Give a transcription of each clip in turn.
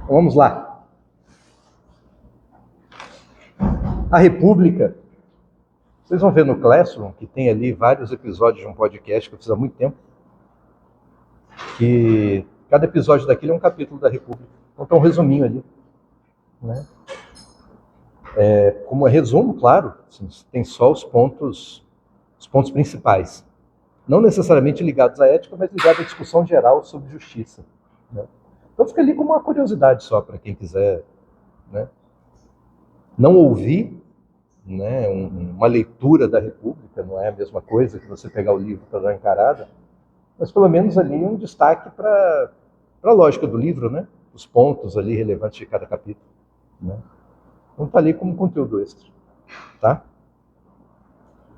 Vamos lá. A República. Vocês vão ver no Classroom, que tem ali vários episódios de um podcast que eu fiz há muito tempo, que cada episódio daquele é um capítulo da República. Então tem um resuminho ali, né? Como é resumo, claro, assim, tem só os pontos principais. Não necessariamente ligados à ética, mas ligados à discussão geral sobre justiça, né? Então fica ali como uma curiosidade só para quem quiser, né, não ouvir, né, uma leitura da República, não é a mesma coisa que você pegar o livro para dar uma encarada, mas pelo menos ali um destaque para a lógica do livro, né, os pontos ali relevantes de cada capítulo, né? Então está ali como conteúdo extra, tá?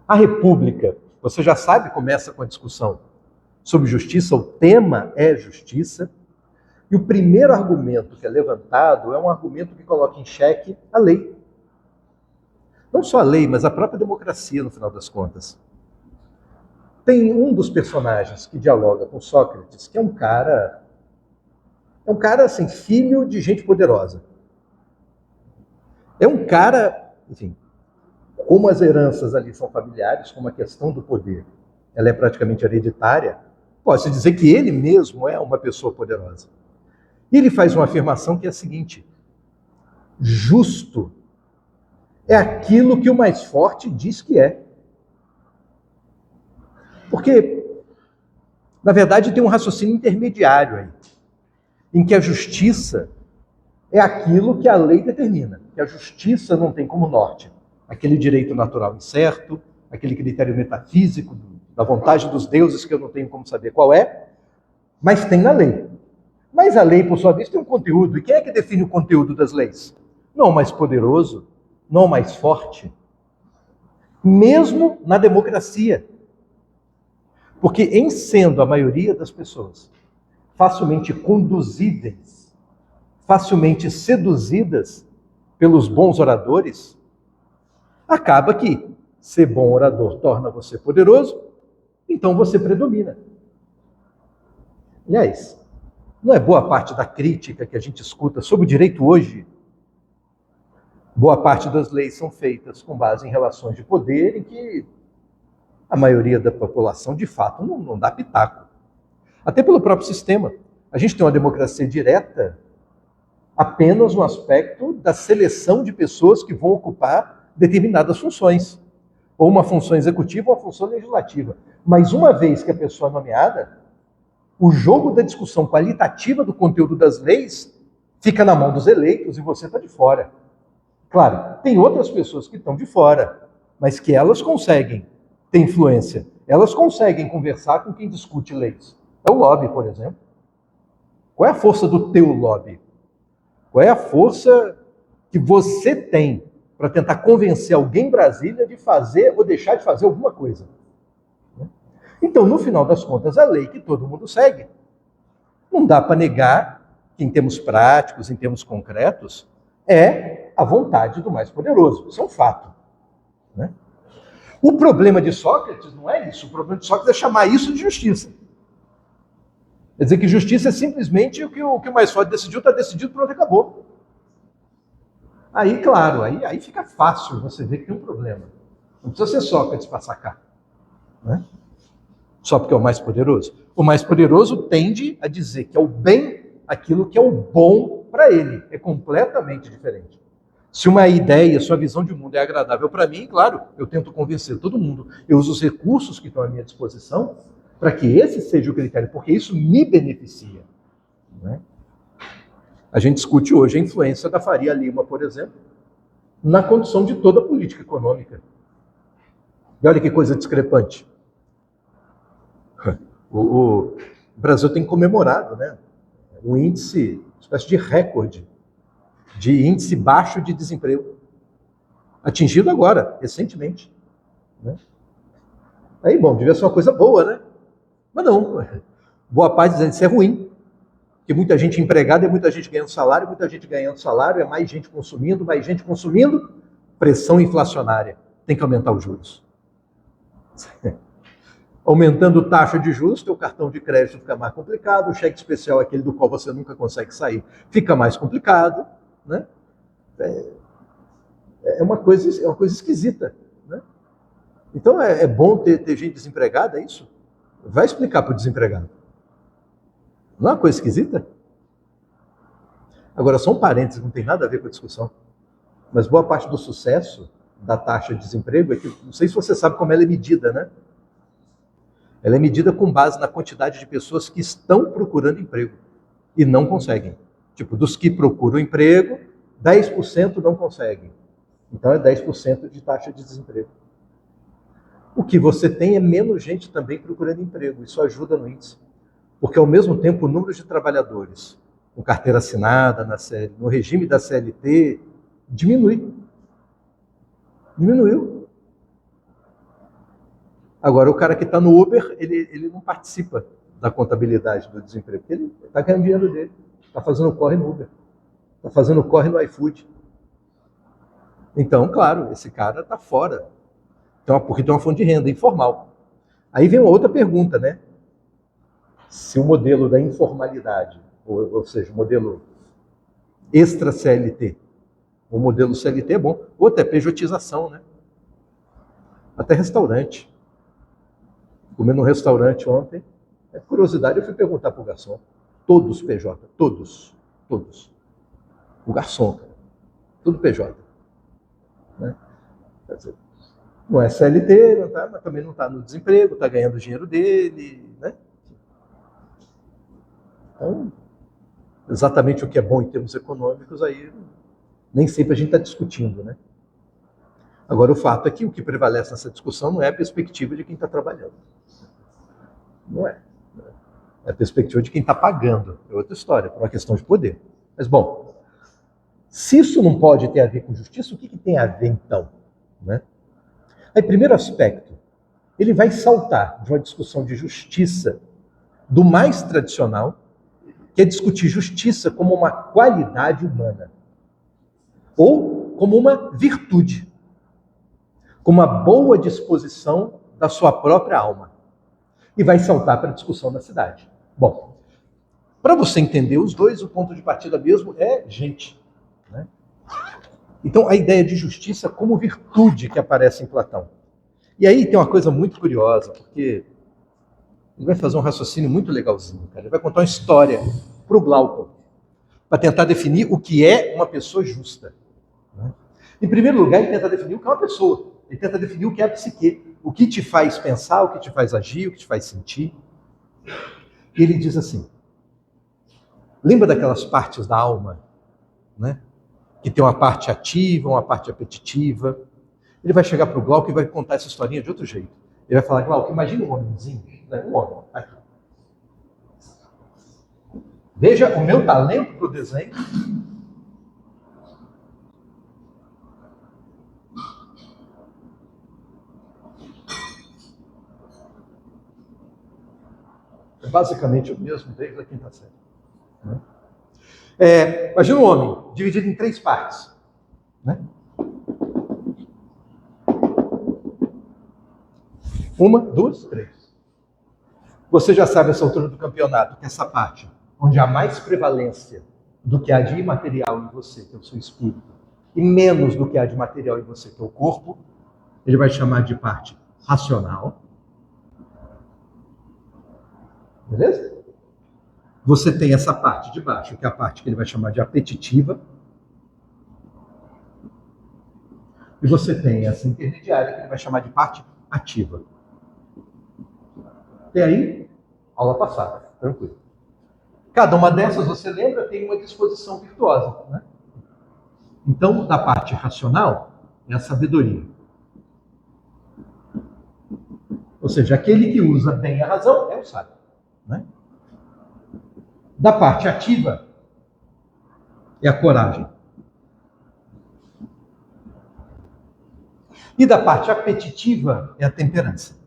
A República, você já sabe, começa com a discussão sobre justiça, o tema é justiça, e o primeiro argumento que é levantado é um argumento que coloca em xeque a lei. Não só a lei, mas a própria democracia, no final das contas. Tem um dos personagens que dialoga com Sócrates, que é um cara assim, filho de gente poderosa. É um cara, enfim, como as heranças ali são familiares, como a questão do poder, ela é praticamente hereditária, pode-se dizer que ele mesmo é uma pessoa poderosa. E ele faz uma afirmação que é a seguinte: justo é aquilo que o mais forte diz que é. Porque, na verdade, tem um raciocínio intermediário aí, em que a justiça é aquilo que a lei determina, que a justiça não tem como norte aquele direito natural incerto, aquele critério metafísico da vontade dos deuses que eu não tenho como saber qual é, mas tem na lei. Mas a lei, por sua vez, tem um conteúdo. E quem é que define o conteúdo das leis? Não o mais poderoso, não o mais forte. Mesmo na democracia. Porque em sendo a maioria das pessoas facilmente conduzíveis, facilmente seduzidas pelos bons oradores, acaba que ser bom orador torna você poderoso, então você predomina. Aliás, não é boa parte da crítica que a gente escuta sobre o direito hoje? Boa parte das leis são feitas com base em relações de poder em que a maioria da população, de fato, não dá pitaco. Até pelo próprio sistema. A gente tem uma democracia direta apenas no aspecto da seleção de pessoas que vão ocupar determinadas funções. Ou uma função executiva ou uma função legislativa. Mas uma vez que a pessoa é nomeada, o jogo da discussão qualitativa do conteúdo das leis fica na mão dos eleitos e você está de fora. Claro, tem outras pessoas que estão de fora, mas que elas conseguem ter influência. Elas conseguem conversar com quem discute leis. É o lobby, por exemplo. Qual é a força do teu lobby? Qual é a força que você tem para tentar convencer alguém em Brasília de fazer ou deixar de fazer alguma coisa? Então, no final das contas, a lei que todo mundo segue. Não dá para negar que, em termos práticos, em termos concretos, é a vontade do mais poderoso. Isso é um fato, né? O problema de Sócrates não é isso. O problema de Sócrates é chamar isso de justiça. Quer dizer que justiça é simplesmente o que o mais forte decidiu, está decidido, pronto, acabou. Aí, claro, aí fica fácil você ver que tem um problema. Não precisa ser Sócrates para sacar, né? Só porque é o mais poderoso. O mais poderoso tende a dizer que é o bem aquilo que é o bom para ele. É completamente diferente. Se uma ideia, sua visão de mundo é agradável para mim, claro, eu tento convencer todo mundo. Eu uso os recursos que estão à minha disposição para que esse seja o critério, porque isso me beneficia, né? A gente discute hoje a influência da Faria Lima, por exemplo, na condução de toda a política econômica. E olha que coisa discrepante. O Brasil tem comemorado, né, um índice, uma espécie de recorde, de índice baixo de desemprego, atingido agora, recentemente, né? Aí, bom, devia ser uma coisa boa, né? Mas não, boa parte dizendo que isso é ruim, que muita gente empregada, é muita gente ganhando salário, é mais gente consumindo, pressão inflacionária, tem que aumentar os juros. Aumentando taxa de juros, o cartão de crédito fica mais complicado, o cheque especial, aquele do qual você nunca consegue sair, fica mais complicado, né? É uma coisa esquisita, né? Então é bom ter gente desempregada, é isso? Vai explicar para o desempregado. Não é uma coisa esquisita? Agora, só um parênteses, não tem nada a ver com a discussão, mas boa parte do sucesso da taxa de desemprego é que, não sei se você sabe como ela é medida, né? Ela é medida com base na quantidade de pessoas que estão procurando emprego e não conseguem. Tipo, dos que procuram emprego, 10% não conseguem. Então é 10% de taxa de desemprego. O que você tem é menos gente também procurando emprego. Isso ajuda no índice. Porque, ao mesmo tempo, o número de trabalhadores com carteira assinada no regime da CLT diminui. Diminuiu. Agora, o cara que está no Uber, ele não participa da contabilidade do desemprego. Ele está ganhando dinheiro dele. Está fazendo corre no Uber. Está fazendo corre no iFood. Então, claro, esse cara está fora. Então, porque tem uma fonte de renda informal. Aí vem uma outra pergunta, né? Se o modelo da informalidade, ou seja, o modelo extra-CLT, o modelo CLT é bom. Outra é pejotização, né? Até restaurante. Comi num restaurante ontem, é curiosidade, eu fui perguntar para o garçom. Todos PJ, todos. O garçom, tudo PJ. Né? Quer dizer, não é CLT, não tá, mas também não está no desemprego, está ganhando o dinheiro dele, né? Então, exatamente o que é bom em termos econômicos, aí nem sempre a gente está discutindo, né? Agora, o fato é que o que prevalece nessa discussão não é a perspectiva de quem está trabalhando. Não é. É a perspectiva de quem está pagando. É outra história, por uma questão de poder. Mas, bom, se isso não pode ter a ver com justiça, o que tem a ver, então? Né? Aí, primeiro aspecto, ele vai saltar de uma discussão de justiça do mais tradicional, que é discutir justiça como uma qualidade humana, ou como uma virtude, como uma boa disposição da sua própria alma, e vai saltar para a discussão da cidade. Bom, para você entender os dois, o ponto de partida mesmo é gente. Né? Então, a ideia de justiça como virtude que aparece em Platão. E aí tem uma coisa muito curiosa, porque ele vai fazer um raciocínio muito legalzinho, cara. Ele vai contar uma história para o Glauco, para tentar definir o que é uma pessoa justa. Né? Em primeiro lugar, ele tenta definir o que é uma pessoa. Ele tenta definir o que é a psique, o que te faz pensar, o que te faz agir, o que te faz sentir. E ele diz assim, lembra daquelas partes da alma, né? Que tem uma parte ativa, uma parte apetitiva. Ele vai chegar para o Glauco e vai contar essa historinha de outro jeito. Ele vai falar, Glauco, imagina um homenzinho, né? Um homem, aqui. Veja o meu talento para o desenho. É basicamente o mesmo desde a quinta série. Né? Imagina um homem dividido em 3 partes. Né? 1, 2, 3. Você já sabe essa altura do campeonato que essa parte, onde há mais prevalência do que há de imaterial em você, que é o seu espírito, e menos do que há de material em você, que é o corpo, ele vai chamar de parte racional. Beleza? Você tem essa parte de baixo, que é a parte que ele vai chamar de apetitiva. E você tem essa intermediária, que ele vai chamar de parte ativa. E aí, aula passada, tranquilo. Cada uma dessas, você lembra, tem uma disposição virtuosa. Né? Então, da parte racional, é a sabedoria. Ou seja, aquele que usa bem a razão é o sábio. Né? Da parte ativa, é a coragem. E da parte apetitiva, é a temperança.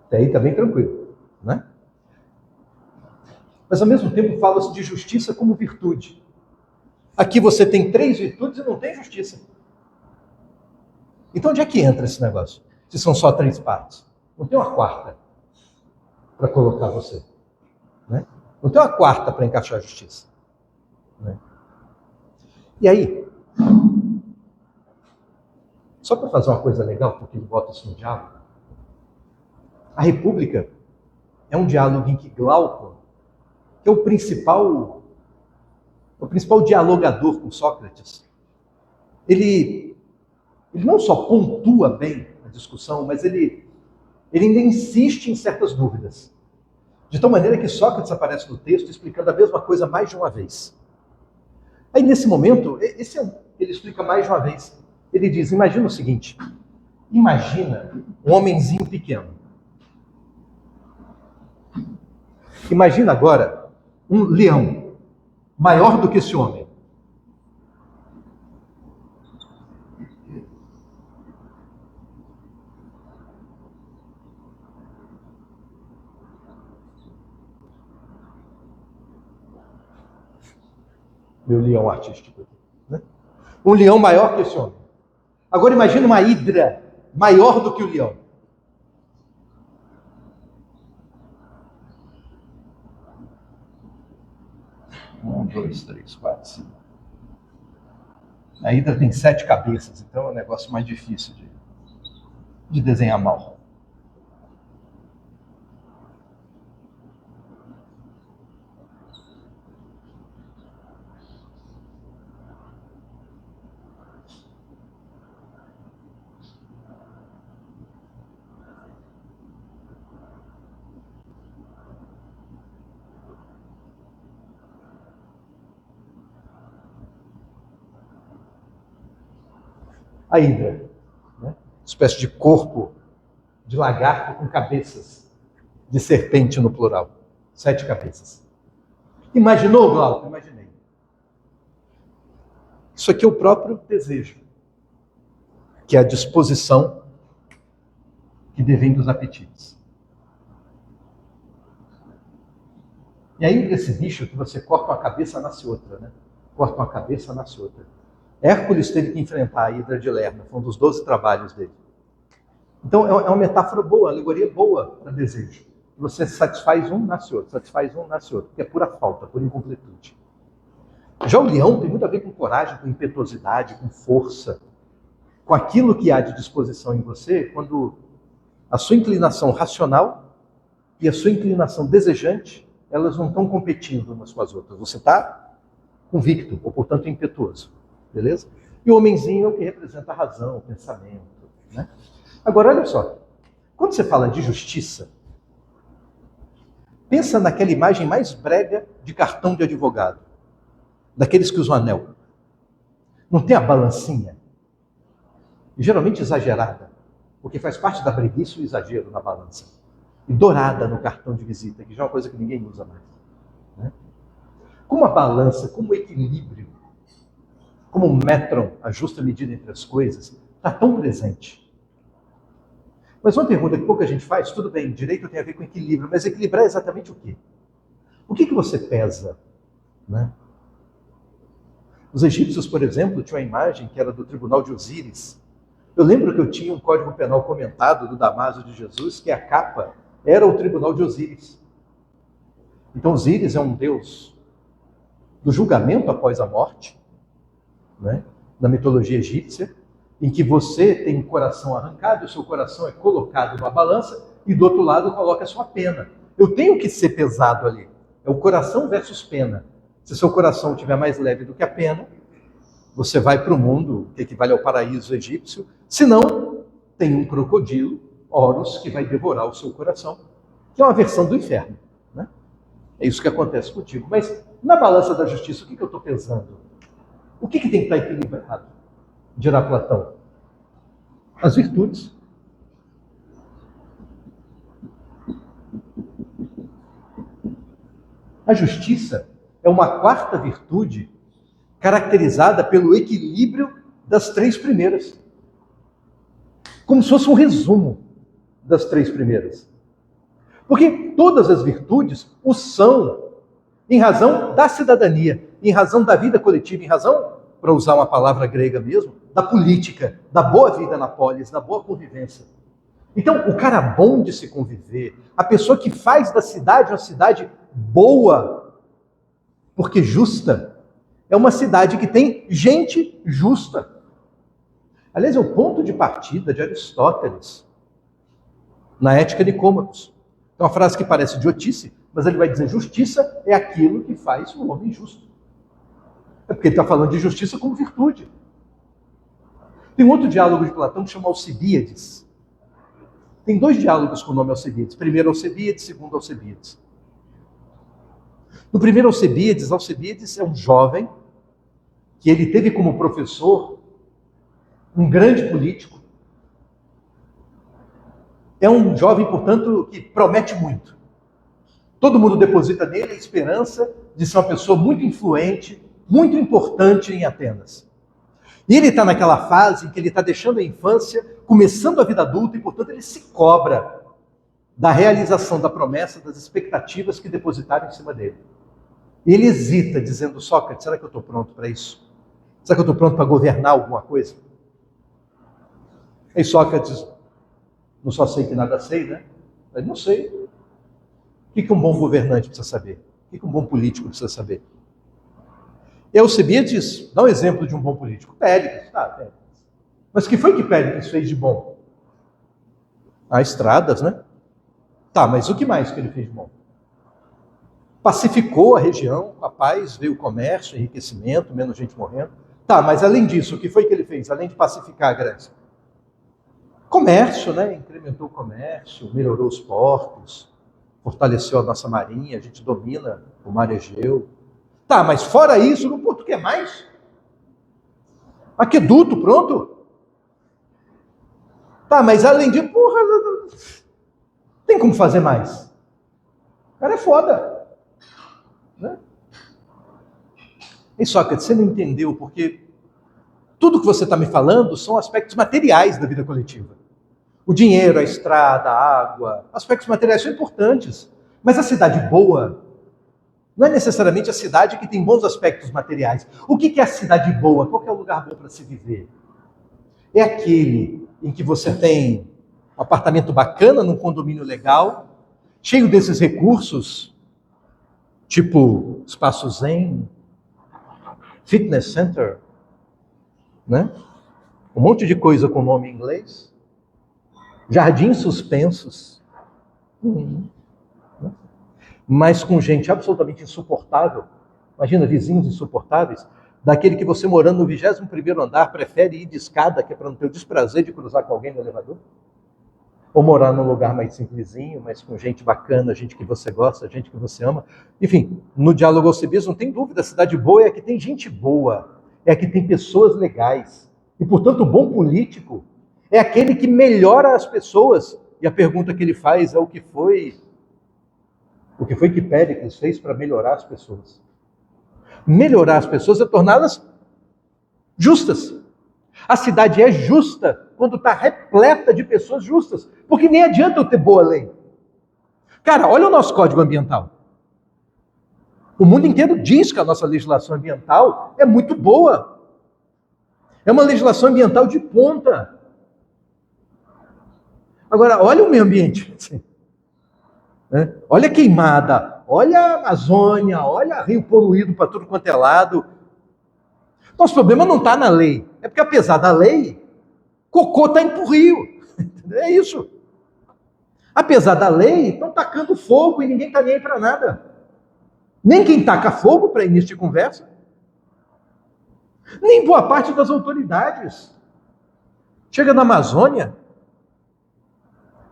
Até aí está bem tranquilo. Né? Mas, ao mesmo tempo, fala-se de justiça como virtude. Aqui você tem 3 virtudes e não tem justiça. Então onde é que entra esse negócio? Se são só 3 partes. Não tem uma quarta para colocar você. Né? Não tem uma quarta para encaixar a justiça. Né? E aí, só para fazer uma coisa legal, porque ele bota isso no diálogo, a República é um diálogo em que Glauco, que é o principal dialogador com Sócrates, ele não só pontua bem a discussão, mas ele ainda insiste em certas dúvidas. De tal maneira que Sócrates aparece no texto explicando a mesma coisa mais de uma vez. Aí, nesse momento, ele explica mais de uma vez. Ele diz, imagina o seguinte, imagina um homenzinho pequeno. Imagina agora um leão maior do que esse homem. Meu leão artístico. Né? Um leão maior que esse homem. Agora imagine uma hidra maior do que o leão. Um, 2, 3, 4, 5. A hidra tem 7 cabeças, então é um negócio mais difícil de desenhar mal. A hidra, né? Espécie de corpo de lagarto com cabeças de serpente no plural. 7 cabeças. Imaginou, Glauco? Imaginei. Isso aqui é o próprio desejo, que é a disposição que devém dos apetites. E aí, desse bicho que você corta uma cabeça, nasce outra, né? Corta uma cabeça, nasce outra. Hércules teve que enfrentar a hidra de Lerna, foi um dos 12 trabalhos dele. Então, é uma metáfora boa, uma alegoria boa para desejo. Você satisfaz um, nasce outro, satisfaz um, nasce outro, que é pura falta, pura incompletude. Já o leão tem muito a ver com coragem, com impetuosidade, com força, com aquilo que há de disposição em você, quando a sua inclinação racional e a sua inclinação desejante, elas não estão competindo umas com as outras. Você está convicto, ou portanto impetuoso. Beleza? E o homenzinho é o que representa a razão, o pensamento. Né? Agora, olha só. Quando você fala de justiça, pensa naquela imagem mais brega de cartão de advogado. Daqueles que usam anel. Não tem a balancinha? Geralmente exagerada. Porque faz parte da preguiça o exagero na balança. E dourada no cartão de visita, que já é uma coisa que ninguém usa mais. Né? Como a balança, como o equilíbrio, como o metron, a justa medida entre as coisas, está tão presente. Mas uma pergunta que pouca gente faz, tudo bem, direito tem a ver com equilíbrio, mas equilibrar é exatamente o quê? O que você pesa? Né? Os egípcios, por exemplo, tinham uma imagem que era do tribunal de Osíris. Eu lembro que eu tinha um código penal comentado do Damaso de Jesus, que a capa era o tribunal de Osíris. Então Osíris é um deus do julgamento após a morte, né? Na mitologia egípcia, em que você tem um coração arrancado, o seu coração é colocado numa balança e do outro lado coloca a sua pena. Eu tenho que ser pesado ali. É o coração versus pena. Se seu coração estiver mais leve do que a pena, você vai para o mundo que equivale ao paraíso egípcio. Se não, tem um crocodilo, Horus, que vai devorar o seu coração, que é uma versão do inferno. Né? É isso que acontece contigo. Mas na balança da justiça, o que eu estou pensando? O que tem que estar equilibrado? Dirá Platão. As virtudes. A justiça é uma quarta virtude caracterizada pelo equilíbrio das 3 primeiras. Como se fosse um resumo das 3 primeiras. Porque todas as virtudes o são em razão da cidadania. em razão da vida coletiva, em razão, para usar uma palavra grega mesmo, da política, da boa vida na polis, da boa convivência. Então, o cara bom de se conviver, a pessoa que faz da cidade uma cidade boa, porque justa, é uma cidade que tem gente justa. Aliás, é o ponto de partida de Aristóteles, na Ética Nicômacos. É uma frase que parece idiotice, mas ele vai dizer: justiça é aquilo que faz o homem justo. É porque ele está falando de justiça como virtude. Tem um outro diálogo de Platão que chama Alcibíades. Tem 2 diálogos com o nome Alcibíades. Primeiro Alcibíades, segundo Alcibíades. No primeiro Alcibíades é um jovem que ele teve como professor um grande político. É um jovem, portanto, que promete muito. Todo mundo deposita nele a esperança de ser uma pessoa muito influente, muito importante em Atenas. E ele está naquela fase em que ele está deixando a infância, começando a vida adulta, e, portanto, ele se cobra da realização da promessa, das expectativas que depositaram em cima dele. E ele hesita, dizendo: Sócrates, será que eu estou pronto para isso? Será que eu estou pronto para governar alguma coisa? Aí Sócrates: não só sei que nada sei, né? Mas não sei. O que um bom governante precisa saber? O que um bom político precisa saber? E Alcibíades dá um exemplo de um bom político. Péricles, tá, Péricles. Mas o que foi que Péricles fez de bom? Há estradas, né? Tá, mas o que mais que ele fez de bom? Pacificou a região, a paz, veio o comércio, enriquecimento, menos gente morrendo. Tá, mas além disso, o que foi que ele fez? Além de pacificar a Grécia? Comércio, né? Incrementou o comércio, melhorou os portos, fortaleceu a nossa marinha, a gente domina o mar Egeu. Tá, mas fora isso, no Porto quer mais? Aqueduto, pronto? Tá, mas além disso, porra, tem como fazer mais? O cara é foda. Né? E Sócrates, você não entendeu, porque tudo que você está me falando são aspectos materiais da vida coletiva. O dinheiro, a estrada, a água, aspectos materiais são importantes. Mas a cidade boa não é necessariamente a cidade que tem bons aspectos materiais. O que é a cidade boa? Qual é o lugar bom para se viver? É aquele em que você tem um apartamento bacana, num condomínio legal, cheio desses recursos, tipo espaço zen, fitness center, né? Um monte de coisa com nome em inglês, jardins suspensos, mas com gente absolutamente insuportável. Imagina, vizinhos insuportáveis, daquele que você morando no 21º andar prefere ir de escada, que é para não ter o desprazer de cruzar com alguém no elevador, ou morar num lugar mais simplesinho, mas com gente bacana, gente que você gosta, gente que você ama. Enfim, no diálogo Alcibíades não tem dúvida, a cidade boa é a que tem gente boa, é a que tem pessoas legais. E, portanto, o bom político é aquele que melhora as pessoas. E a pergunta que ele faz é o que foi que Péricles fez para melhorar as pessoas. Melhorar as pessoas é torná-las justas. A cidade é justa quando está repleta de pessoas justas, porque nem adianta eu ter boa lei. Cara, olha o nosso Código Ambiental. O mundo inteiro diz que a nossa legislação ambiental é muito boa. É uma legislação ambiental de ponta. Agora, olha o meio ambiente. Olha a queimada, olha a Amazônia, olha rio poluído para tudo quanto é lado. Nosso problema não está na lei. É porque, apesar da lei, cocô está indo para o rio. É isso. Apesar da lei, estão tacando fogo e ninguém está nem aí para nada. Nem quem taca fogo para início de conversa. Nem boa parte das autoridades. Chega na Amazônia,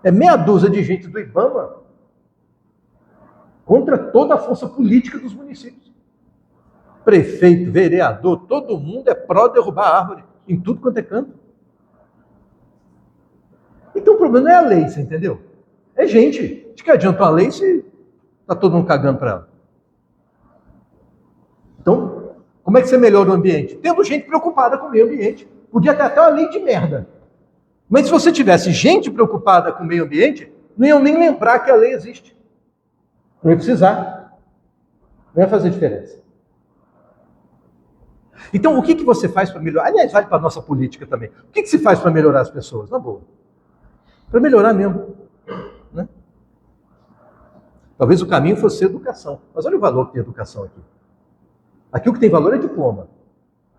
é meia dúzia de gente do IBAMA contra toda a força política dos municípios. Prefeito, vereador, todo mundo é pró derrubar árvore, em tudo quanto é canto. Então o problema não é a lei, você entendeu? É gente. De que adianta uma lei se está todo mundo cagando para ela? Então, como é que você melhora o ambiente? Tendo gente preocupada com o meio ambiente. Podia ter até uma lei de merda. Mas se você tivesse gente preocupada com o meio ambiente, não iam nem lembrar que a lei existe. Não ia precisar. Não ia fazer diferença. Então, o que você faz para melhorar? Aliás, vale para a nossa política também. O que se faz para melhorar as pessoas? Na boa. Para melhorar mesmo. Né? Talvez o caminho fosse educação. Mas olha o valor que tem educação aqui. Aqui o que tem valor é diploma.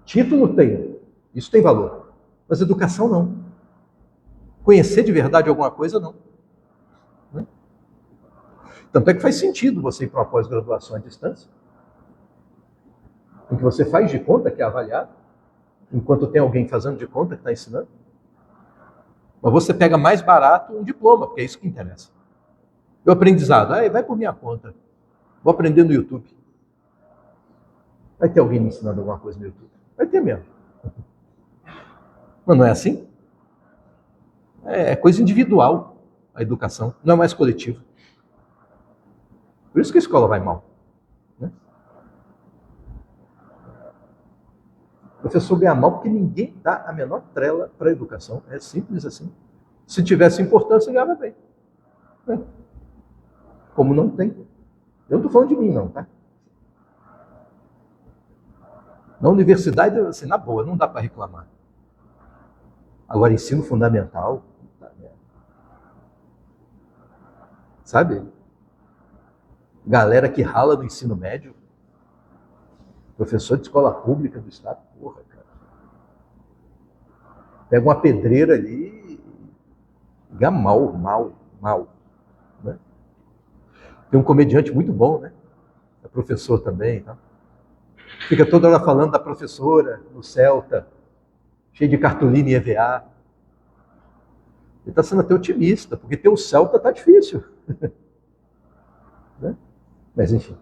Título tem. Isso tem valor. Mas educação não. Conhecer de verdade alguma coisa, não. Né? Tanto é que faz sentido você ir para uma pós-graduação à distância, em que você faz de conta que é avaliado, enquanto tem alguém fazendo de conta que está ensinando. Mas você pega mais barato um diploma, porque é isso que interessa. E o aprendizado, vai por minha conta. Vou aprender no YouTube. Vai ter alguém me ensinando alguma coisa no YouTube? Vai ter mesmo. Mas não é assim? É coisa individual a educação, não é mais coletiva. Por isso que a escola vai mal. Né? O professor ganha mal porque ninguém dá a menor trela para a educação. É simples assim. Se tivesse importância, ganhava bem. Né? Como não tem. Eu não estou falando de mim, não, tá? Na universidade, assim, na boa, não dá para reclamar. Agora, ensino fundamental, sabe? Galera que rala no ensino médio, professor de escola pública do estado, porra, cara. Pega uma pedreira ali, ganha mal. Né? Tem um comediante muito bom, né? É professor também, tá? Fica toda hora falando da professora no Celta, cheio de cartolina e EVA. Ele está sendo até otimista, porque ter o Celta está difícil. Né? Mas, enfim,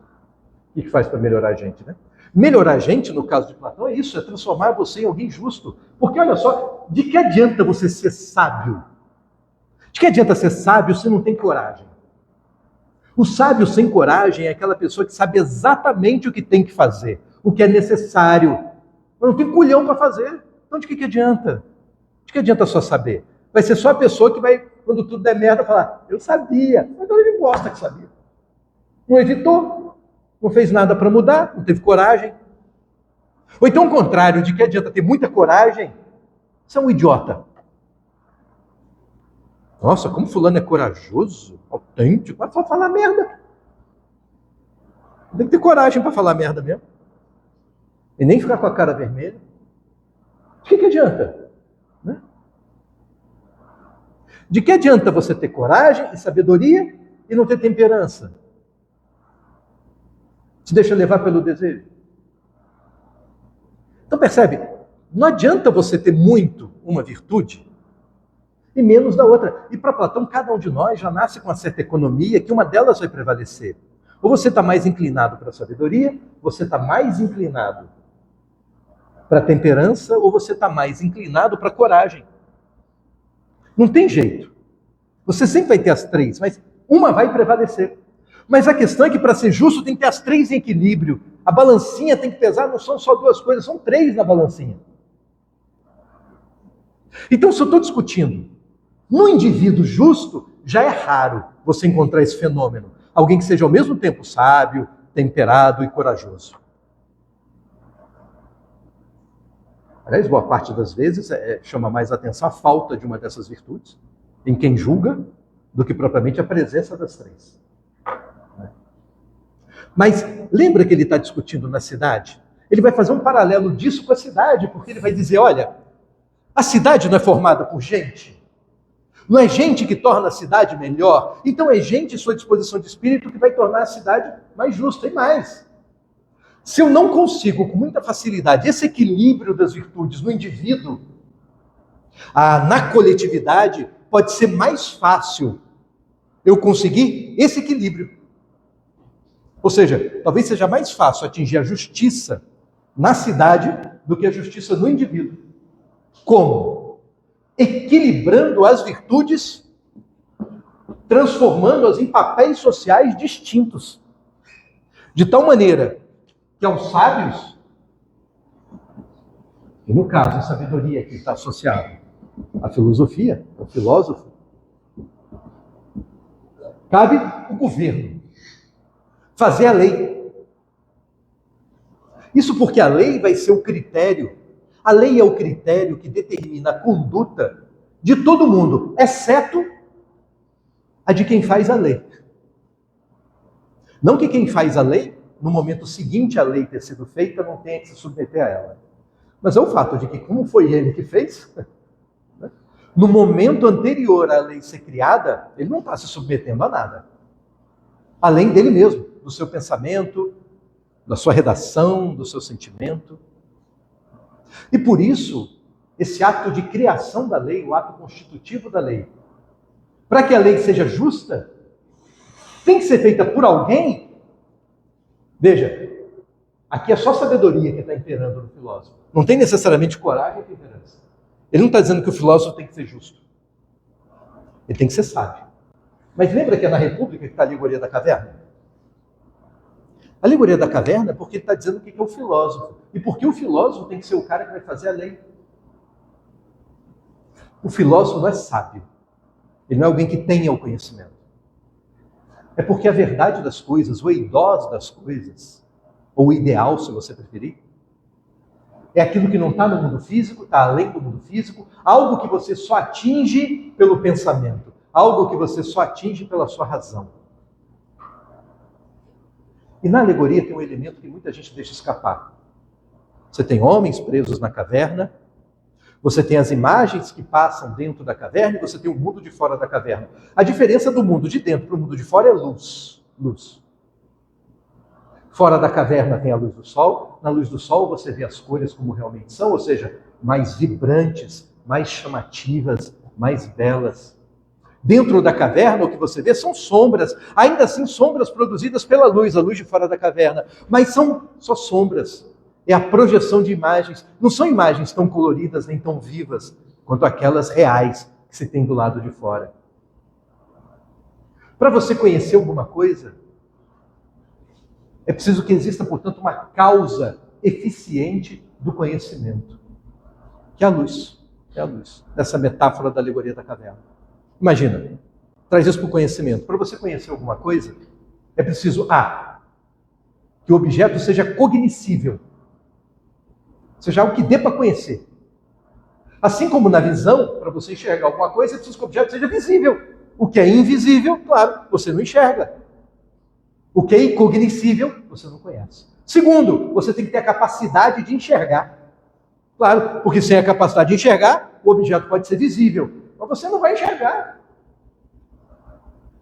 o que faz para melhorar a gente, né? Melhorar a gente, no caso de Platão, é isso, é transformar você em alguém justo. Porque, olha só, de que adianta você ser sábio? De que adianta ser sábio se não tem coragem? O sábio sem coragem é aquela pessoa que sabe exatamente o que tem que fazer, o que é necessário, mas não tem culhão para fazer. Então, de que adianta? De que adianta só saber? Vai ser só a pessoa que vai, quando tudo der merda, falar, eu sabia, mas ele gosta que sabia. Não evitou, não fez nada para mudar, não teve coragem. Ou então o contrário, de que adianta ter muita coragem? Você é um idiota. Nossa, como fulano é corajoso, autêntico, mas só falar merda. Tem que ter coragem para falar merda mesmo. E nem ficar com a cara vermelha. De que adianta? Né? De que adianta você ter coragem e sabedoria e não ter temperança? Se deixa levar pelo desejo. Então percebe, não adianta você ter muito uma virtude e menos da outra. E para Platão, cada um de nós já nasce com uma certa economia que uma delas vai prevalecer. Ou você está mais inclinado para a sabedoria, você está mais inclinado para a temperança, ou você está mais inclinado para a coragem. Não tem jeito. Você sempre vai ter as três, mas uma vai prevalecer. Mas a questão é que para ser justo tem que ter as três em equilíbrio. A balancinha tem que pesar, não são só duas coisas, são três na balancinha. Então, se eu estou discutindo no indivíduo justo, já é raro você encontrar esse fenômeno. Alguém que seja ao mesmo tempo sábio, temperado e corajoso. Aliás, boa parte das vezes chama mais atenção a falta de uma dessas virtudes em quem julga do que propriamente a presença das três. Mas lembra que ele está discutindo na cidade? Ele vai fazer um paralelo disso com a cidade, porque ele vai dizer, olha, a cidade não é formada por gente? Não é gente que torna a cidade melhor? Então é gente em sua disposição de espírito que vai tornar a cidade mais justa. E mais, se eu não consigo com muita facilidade esse equilíbrio das virtudes no indivíduo, na coletividade pode ser mais fácil eu conseguir esse equilíbrio. Ou seja, talvez seja mais fácil atingir a justiça na cidade do que a justiça no indivíduo. Como? Equilibrando as virtudes, transformando-as em papéis sociais distintos. De tal maneira que aos sábios, e no caso a sabedoria que está associada à filosofia, ao filósofo, cabe o governo, fazer a lei. Isso porque a lei vai ser o critério. A lei é o critério que determina a conduta de todo mundo, exceto a de quem faz a lei. Não que quem faz a lei, no momento seguinte a lei ter sido feita, não tenha que se submeter a ela. Mas é o fato de que, como foi ele que fez, no momento anterior à lei ser criada, ele não está se submetendo a nada. Além dele mesmo, do seu pensamento, da sua redação, do seu sentimento. E por isso, esse ato de criação da lei, o ato constitutivo da lei, para que a lei seja justa, tem que ser feita por alguém. Veja, aqui é só sabedoria que está imperando no filósofo. Não tem necessariamente coragem e temperança. Ele não está dizendo que o filósofo tem que ser justo. Ele tem que ser sábio. Mas lembra que é na República que está a alegoria da caverna? A alegoria da caverna é porque ele está dizendo o que é o filósofo. E porque o filósofo tem que ser o cara que vai fazer a lei. O filósofo não é sábio. Ele não é alguém que tenha o conhecimento. É porque a verdade das coisas, o eidós das coisas, ou o ideal, se você preferir, é aquilo que não está no mundo físico, está além do mundo físico, algo que você só atinge pelo pensamento, algo que você só atinge pela sua razão. E na alegoria tem um elemento que muita gente deixa escapar. Você tem homens presos na caverna, você tem as imagens que passam dentro da caverna e você tem o mundo de fora da caverna. A diferença do mundo de dentro para o mundo de fora é luz. Luz. Fora da caverna tem a luz do sol. Na luz do sol você vê as cores como realmente são, ou seja, mais vibrantes, mais chamativas, mais belas. Dentro da caverna, o que você vê são sombras, ainda assim sombras produzidas pela luz, a luz de fora da caverna, mas são só sombras. É a projeção de imagens. Não são imagens tão coloridas nem tão vivas quanto aquelas reais que se tem do lado de fora. Para você conhecer alguma coisa, é preciso que exista, portanto, uma causa eficiente do conhecimento, que é a luz. É a luz, nessa metáfora da alegoria da caverna. Imagina, traz isso para o conhecimento. Para você conhecer alguma coisa, é preciso, que o objeto seja cognoscível. Seja algo que dê para conhecer. Assim como na visão, para você enxergar alguma coisa, é preciso que o objeto seja visível. O que é invisível, claro, você não enxerga. O que é incognoscível, você não conhece. Segundo, você tem que ter a capacidade de enxergar. Claro, porque sem a capacidade de enxergar, o objeto pode ser visível, mas você não vai enxergar.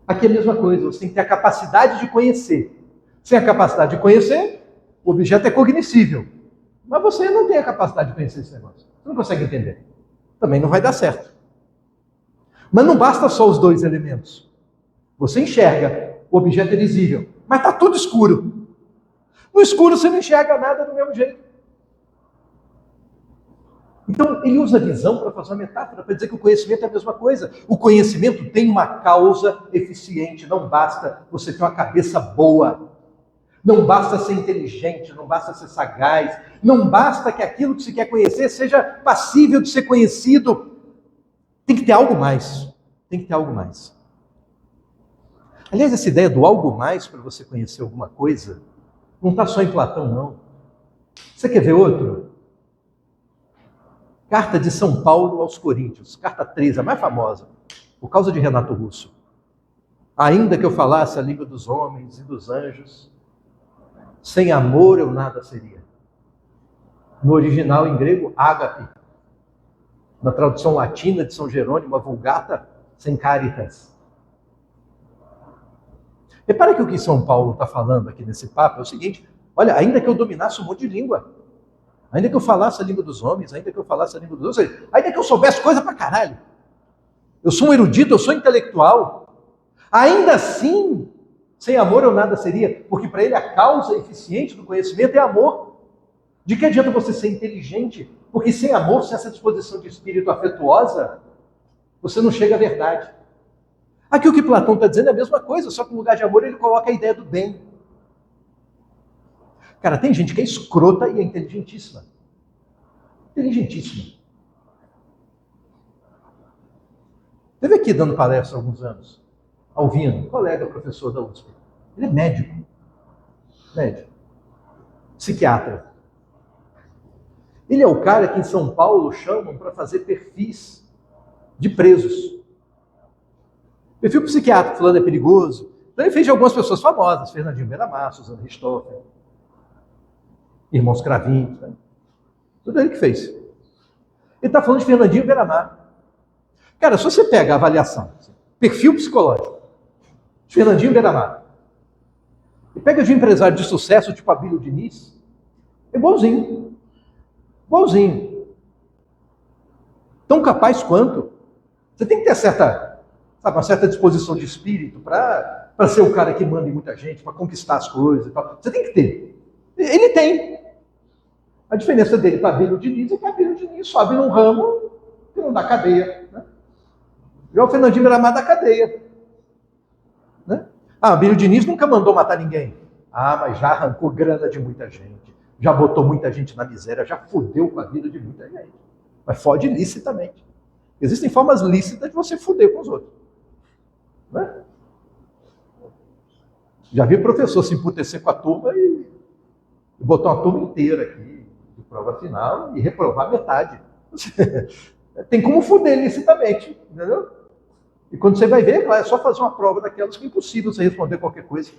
Aqui é a mesma coisa, você tem que ter a capacidade de conhecer. Sem a capacidade de conhecer, o objeto é cognoscível. Mas você não tem a capacidade de conhecer esse negócio. Você não consegue entender. Também não vai dar certo. Mas não basta só os dois elementos. Você enxerga, o objeto é visível, mas está tudo escuro. No escuro você não enxerga nada do mesmo jeito. Então ele usa a visão para fazer uma metáfora, para dizer que o conhecimento é a mesma coisa. O conhecimento tem uma causa eficiente, não basta você ter uma cabeça boa. Não basta ser inteligente, não basta ser sagaz, não basta que aquilo que se quer conhecer seja passível de ser conhecido. Tem que ter algo mais. Tem que ter algo mais. Aliás, essa ideia do algo mais para você conhecer alguma coisa, não está só em Platão, não. Você quer ver outro? Carta de São Paulo aos Coríntios, carta 13, a mais famosa, por causa de Renato Russo. Ainda que eu falasse a língua dos homens e dos anjos, sem amor eu nada seria. No original em grego, ágape. Na tradução latina de São Jerônimo, a Vulgata, sem caritas. Repara que o que São Paulo está falando aqui nesse papo é o seguinte: olha, ainda que eu dominasse um monte de língua, ainda que eu falasse a língua dos homens, ainda que eu falasse a língua dos outros, ainda que eu soubesse coisa pra caralho, eu sou um erudito, eu sou intelectual, ainda assim, sem amor eu nada seria, porque para ele a causa eficiente do conhecimento é amor. De que adianta você ser inteligente? Porque sem amor, sem essa disposição de espírito afetuosa, você não chega à verdade. Aqui o que Platão está dizendo é a mesma coisa, só que no lugar de amor ele coloca a ideia do bem. Cara, tem gente que é escrota e é inteligentíssima. Inteligentíssima. Teve aqui dando palestra há alguns anos, Alvino, colega professor da USP. Ele é médico. Médico. Psiquiatra. Ele é o cara que em São Paulo chamam para fazer perfis de presos. Perfil psiquiátrico, fulano é perigoso. Então ele fez de algumas pessoas famosas, Fernandinho Beiramar, Suzana Richthofen, irmãos Cravinhos, né? Tudo ele que fez. Ele está falando de Fernandinho Beiramar. Cara, se você pega a avaliação, perfil psicológico, de Fernandinho Beiramar, e pega de um empresário de sucesso, tipo Abílio Diniz, é igualzinho. Igualzinho. Tão capaz quanto. Você tem que ter uma certa disposição de espírito para ser o cara que manda em muita gente, para conquistar as coisas e tal. Você tem que ter. Ele tem. A diferença dele para Abílio Diniz é que Abílio Diniz sobe num ramo que não dá cadeia. Né? Já o Fernandinho Beiramar dá cadeia. Né? Abílio Diniz nunca mandou matar ninguém. Mas já arrancou grana de muita gente. Já botou muita gente na miséria, já fudeu com a vida de muita gente. Mas fode licitamente. Existem formas lícitas de você fuder com os outros. Né? Já vi professor se emputecer com a turma e botar uma turma inteira aqui de prova final e reprovar metade. Tem como fuder licitamente, entendeu? E quando você vai ver, é só fazer uma prova daquelas que é impossível você responder qualquer coisa.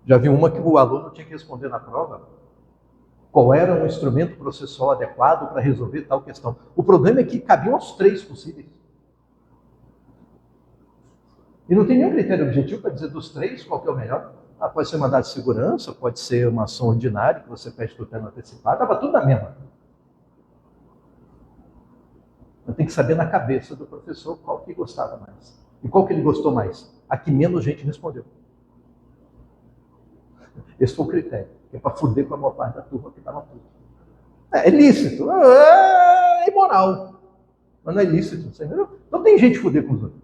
Já vi uma que o aluno tinha que responder na prova qual era um instrumento processual adequado para resolver tal questão. O problema é que cabiam os 3 possíveis. E não tem nenhum critério objetivo para dizer dos 3 qual que é o melhor. Pode ser mandado de segurança, pode ser uma ação ordinária que você pede tutela antecipada, estava tudo na mesma. Eu tenho que saber na cabeça do professor qual que gostava mais. E qual que ele gostou mais. A que menos gente respondeu. Esse foi o critério. Que é para fuder com a maior parte da turma que estava tudo. É lícito. É imoral. Mas não é lícito. Você entendeu? Não tem jeito de fuder com os outros.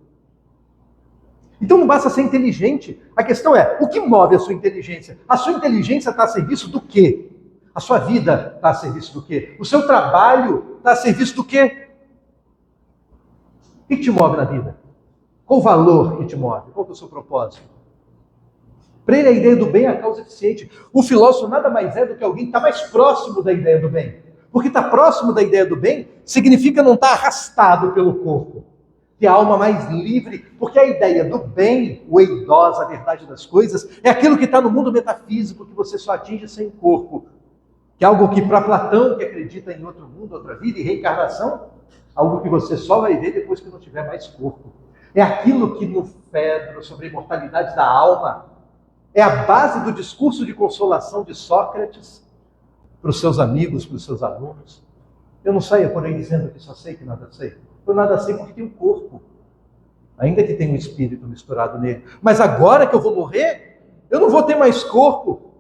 Então não basta ser inteligente. A questão é, o que move a sua inteligência? A sua inteligência está a serviço do quê? A sua vida está a serviço do quê? O seu trabalho está a serviço do quê? O que te move na vida? Qual o valor que te move? Qual é o seu propósito? Para ele, a ideia do bem é a causa eficiente. O filósofo nada mais é do que alguém que está mais próximo da ideia do bem. Porque estar próximo da ideia do bem significa não estar arrastado pelo corpo. Ter a alma mais livre, porque a ideia do bem, o eidos, a verdade das coisas, é aquilo que está no mundo metafísico que você só atinge sem corpo. Que é algo que, para Platão, que acredita em outro mundo, outra vida e reencarnação, algo que você só vai ver depois que não tiver mais corpo. É aquilo que no Fedro, sobre a imortalidade da alma, é a base do discurso de consolação de Sócrates para os seus amigos, para os seus alunos. Eu não saio por aí dizendo que só sei que nada sei. Eu nada sei porque tem um corpo, ainda que tenha um espírito misturado nele. Mas agora que eu vou morrer, eu não vou ter mais corpo.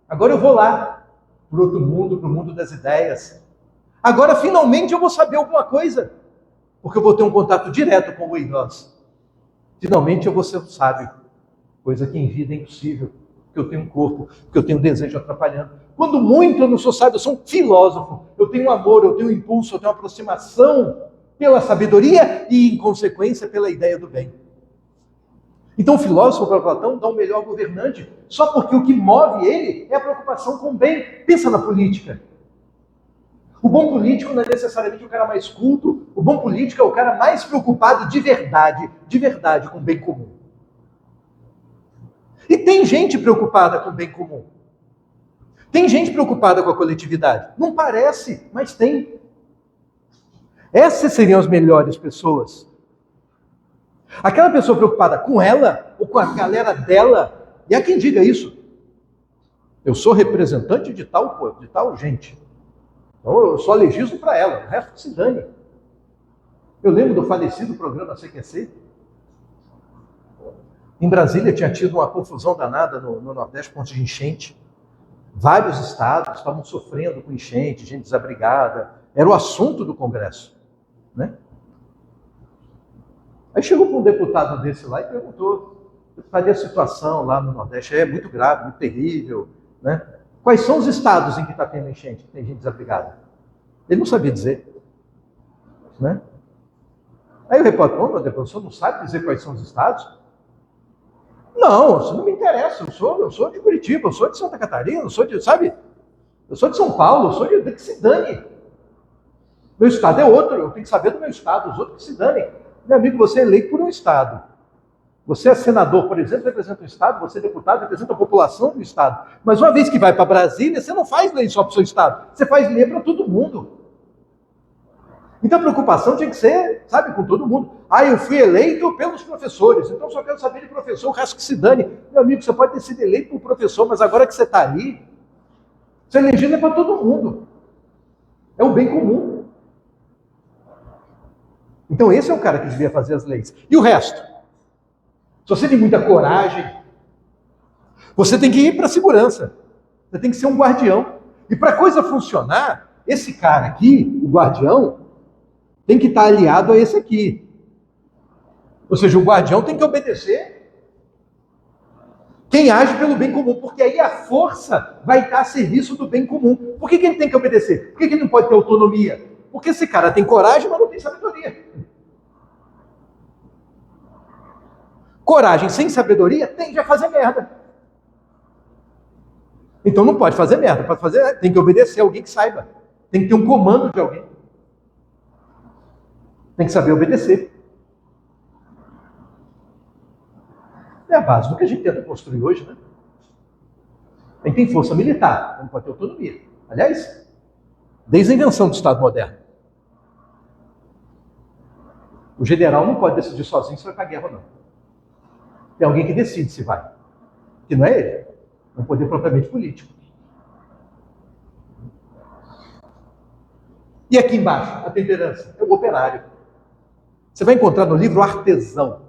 Agora eu vou lá, para o outro mundo, para o mundo das ideias. Agora, finalmente, eu vou saber alguma coisa, porque eu vou ter um contato direto com o eidos. Finalmente, eu vou ser um sábio, coisa que em vida é impossível, porque eu tenho um corpo, porque eu tenho um desejo atrapalhando. Quando muito eu não sou sábio, eu sou um filósofo. Eu tenho um amor, eu tenho um impulso, eu tenho uma aproximação pela sabedoria e, em consequência, pela ideia do bem. Então, o filósofo, para Platão, dá o melhor governante, só porque o que move ele é a preocupação com o bem. Pensa na política. O bom político não é necessariamente o cara mais culto, o bom político é o cara mais preocupado de verdade com o bem comum. E tem gente preocupada com o bem comum. Tem gente preocupada com a coletividade. Não parece, mas tem. Essas seriam as melhores pessoas. Aquela pessoa preocupada com ela, ou com a galera dela, e há quem diga isso. Eu sou representante de tal gente. Então eu só legislo para ela, o resto se dane. Eu lembro do falecido programa CQC. Em Brasília tinha tido uma confusão danada no Nordeste, ponto de enchente. Vários estados estavam sofrendo com enchente, gente desabrigada. Era o assunto do Congresso. Né? Aí chegou para um deputado desse lá e perguntou: cadê a situação lá no Nordeste? É muito grave, muito terrível. Né? Quais são os estados em que está tendo enchente, que tem gente desabrigada? Ele não sabia dizer. Né? Aí o repórter: meu Deus, o senhor não sabe dizer quais são os estados? Não, isso não me interessa. Eu sou de Curitiba, eu sou de Santa Catarina, eu sou de, sabe? Eu sou de São Paulo, eu sou de que se dane. Meu estado é outro, eu tenho que saber do meu estado, os outros que se danem. Meu amigo, você é eleito por um estado. Você é senador, por exemplo, representa o estado, você é deputado, representa a população do estado. Mas uma vez que vai para Brasília, você não faz lei só para o seu estado, você faz lei para todo mundo. Então a preocupação tinha que ser, sabe, com todo mundo. Ah, eu fui eleito pelos professores, então só quero saber de professor, o resto que se dane. Meu amigo, você pode ter sido eleito por professor, mas agora que você está ali, você elegendo é para todo mundo. É o bem comum. Então esse é o cara que devia fazer as leis. E o resto? Se você tem muita coragem, você tem que ir para a segurança. Você tem que ser um guardião. E para a coisa funcionar, esse cara aqui, o guardião, tem que estar aliado a esse aqui. Ou seja, o guardião tem que obedecer quem age pelo bem comum, porque aí a força vai estar a serviço do bem comum. Por que ele tem que obedecer? Por que ele não pode ter autonomia? Porque esse cara tem coragem, mas não tem sabedoria. Coragem sem sabedoria tende a fazer merda. Então não pode fazer merda. Pode fazer, tem que obedecer a alguém que saiba. Tem que ter um comando de alguém. Tem que saber obedecer. É a base do que a gente tenta construir hoje, né? A gente tem força militar, não pode ter autonomia. Aliás, desde a invenção do Estado moderno. O general não pode decidir sozinho se vai para a guerra ou não. Tem alguém que decide se vai. Que não é ele. É um poder propriamente político. E aqui embaixo, a temperança, é o operário. Você vai encontrar no livro artesão.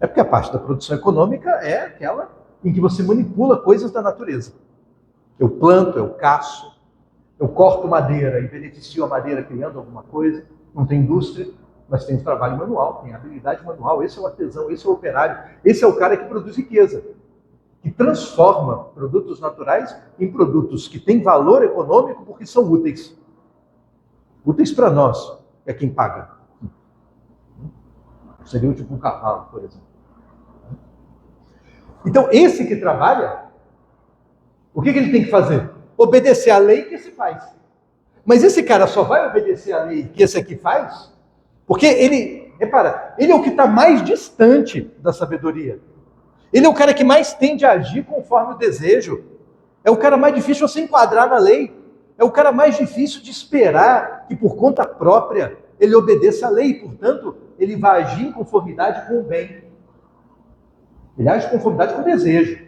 É porque a parte da produção econômica é aquela em que você manipula coisas da natureza. Eu planto, eu caço, eu corto madeira e beneficio a madeira criando alguma coisa. Não tem indústria, mas tem trabalho manual, tem habilidade manual. Esse é o artesão, esse é o operário. Esse é o cara que produz riqueza, que transforma produtos naturais em produtos que têm valor econômico porque são úteis. Úteis para nós, é quem paga. Seria tipo um cavalo, por exemplo. Então, esse que trabalha, o que ele tem que fazer? Obedecer à lei que esse faz. Mas esse cara só vai obedecer à lei que esse aqui faz, porque ele, repara, ele é o que está mais distante da sabedoria. Ele é o cara que mais tende a agir conforme o desejo. É o cara mais difícil de você enquadrar na lei. É o cara mais difícil de esperar que por conta própria ele obedeça à lei. Portanto, ele vai agir em conformidade com o bem. Ele age em conformidade com o desejo.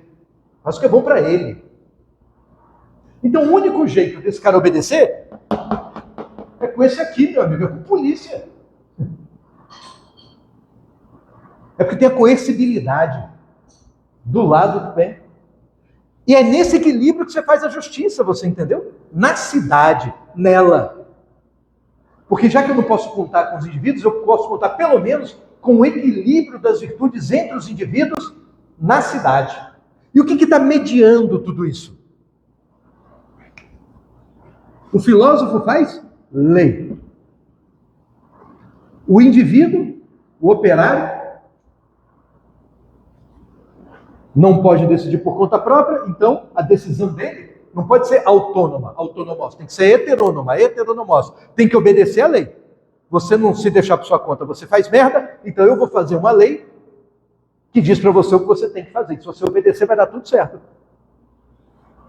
Faz o que é bom para ele. Então, o único jeito desse cara obedecer é com esse aqui, meu amigo, é com polícia. É porque tem a coercibilidade do lado do bem. E é nesse equilíbrio que você faz a justiça, você entendeu? Na cidade, nela. Porque já que eu não posso contar com os indivíduos, eu posso contar pelo menos com o equilíbrio das virtudes entre os indivíduos na cidade. E o que está mediando tudo isso? O filósofo faz lei. O indivíduo, o operário, não pode decidir por conta própria, então a decisão dele não pode ser autônoma, autonomos, tem que ser heterônoma, heteronomos, tem que obedecer à lei. Você não se deixar por sua conta, você faz merda, então eu vou fazer uma lei que diz para você o que você tem que fazer. Se você obedecer, vai dar tudo certo.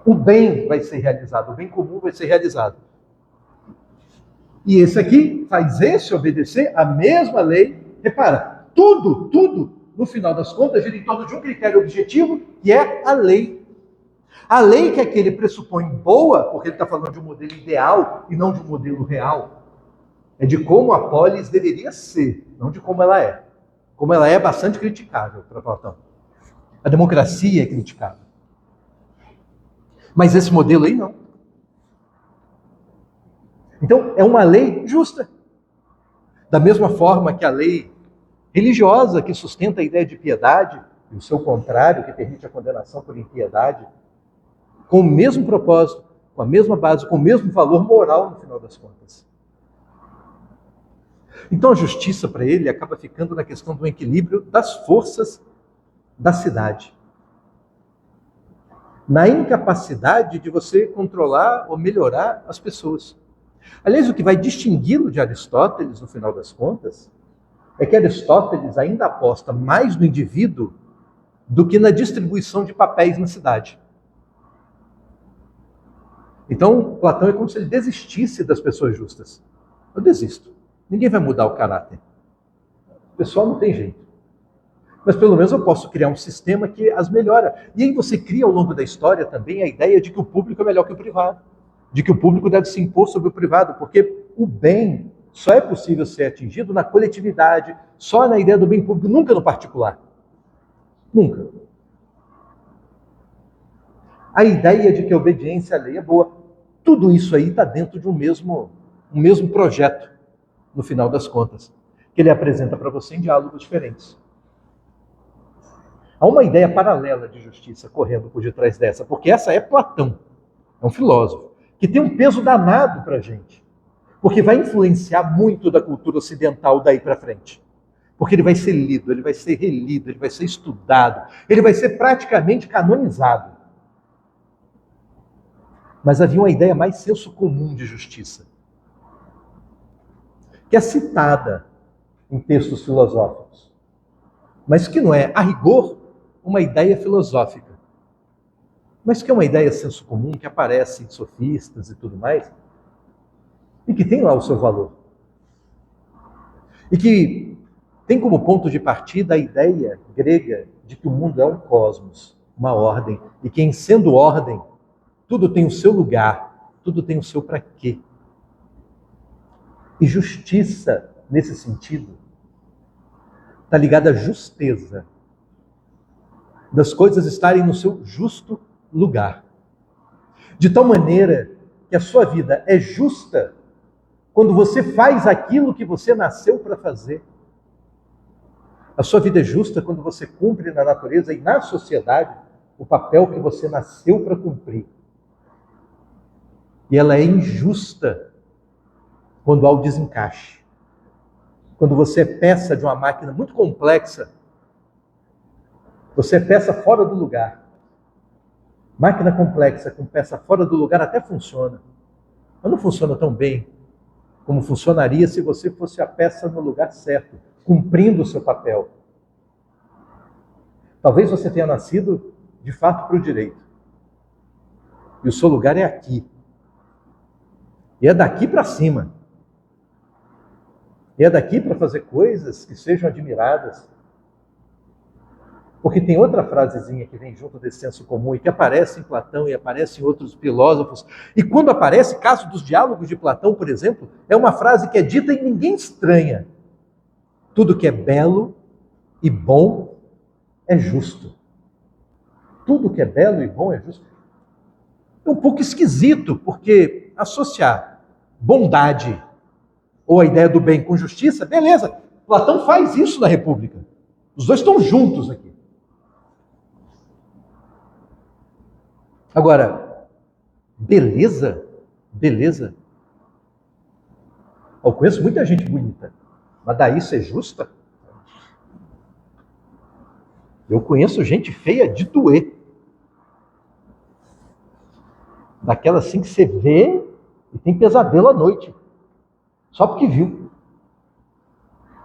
O bem vai ser realizado, o bem comum vai ser realizado. E esse aqui faz esse obedecer a mesma lei. Repara, tudo, no final das contas, gira em torno de um critério objetivo, que é a lei. A lei que é que ele pressupõe boa, porque ele está falando de um modelo ideal e não de um modelo real. É de como a polis deveria ser, não de como ela é. Como ela é bastante criticável para Platão. A democracia é criticável. Mas esse modelo aí não. Então, é uma lei justa. Da mesma forma que a lei religiosa, que sustenta a ideia de piedade, e o seu contrário, que permite a condenação por impiedade, com o mesmo propósito, com a mesma base, com o mesmo valor moral, no final das contas. Então a justiça para ele acaba ficando na questão do equilíbrio das forças da cidade. Na incapacidade de você controlar ou melhorar as pessoas. Aliás, o que vai distingui-lo de Aristóteles, no final das contas, é que Aristóteles ainda aposta mais no indivíduo do que na distribuição de papéis na cidade. Então, Platão é como se ele desistisse das pessoas justas. Eu desisto. Ninguém vai mudar o caráter. O pessoal não tem jeito. Mas pelo menos eu posso criar um sistema que as melhora. E aí você cria ao longo da história também a ideia de que o público é melhor que o privado. De que o público deve se impor sobre o privado, porque o bem só é possível ser atingido na coletividade, só na ideia do bem público, nunca no particular. Nunca. A ideia de que a obediência à lei é boa. Tudo isso aí está dentro de um mesmo projeto, no final das contas, que ele apresenta para você em diálogos diferentes. Há uma ideia paralela de justiça correndo por detrás dessa, porque essa é Platão, é um filósofo, que tem um peso danado para a gente, porque vai influenciar muito da cultura ocidental daí para frente. Porque ele vai ser lido, ele vai ser relido, ele vai ser estudado, ele vai ser praticamente canonizado. Mas havia uma ideia mais senso comum de justiça, que é citada em textos filosóficos, mas que não é, a rigor, uma ideia filosófica, mas que é uma ideia senso comum, que aparece em sofistas e tudo mais, e que tem lá o seu valor. E que tem como ponto de partida a ideia grega de que o mundo é um cosmos, uma ordem, e que, em sendo ordem, tudo tem o seu lugar, tudo tem o seu para quê. E justiça, nesse sentido, está ligada à justeza, das coisas estarem no seu justo lugar. De tal maneira que a sua vida é justa quando você faz aquilo que você nasceu para fazer. A sua vida é justa quando você cumpre na natureza e na sociedade o papel que você nasceu para cumprir. E ela é injusta quando há o desencaixe. Quando você é peça de uma máquina muito complexa, você é peça fora do lugar. Máquina complexa com peça fora do lugar até funciona, mas não funciona tão bem como funcionaria se você fosse a peça no lugar certo, cumprindo o seu papel. Talvez você tenha nascido de fato para o direito. E o seu lugar é aqui. E é daqui para cima. E é daqui para fazer coisas que sejam admiradas. Porque tem outra frasezinha que vem junto desse senso comum e que aparece em Platão e aparece em outros filósofos. E quando aparece, caso dos diálogos de Platão, por exemplo, é uma frase que é dita e ninguém estranha. Tudo que é belo e bom é justo. Tudo que é belo e bom é justo. É um pouco esquisito, porque associar bondade ou a ideia do bem com justiça, beleza. Platão faz isso na República. Os dois estão juntos aqui. Agora, beleza? Beleza? Eu conheço muita gente bonita, mas daí ser justa? Eu conheço gente feia de doer. Daquela assim que você vê e tem pesadelo à noite. Só porque viu.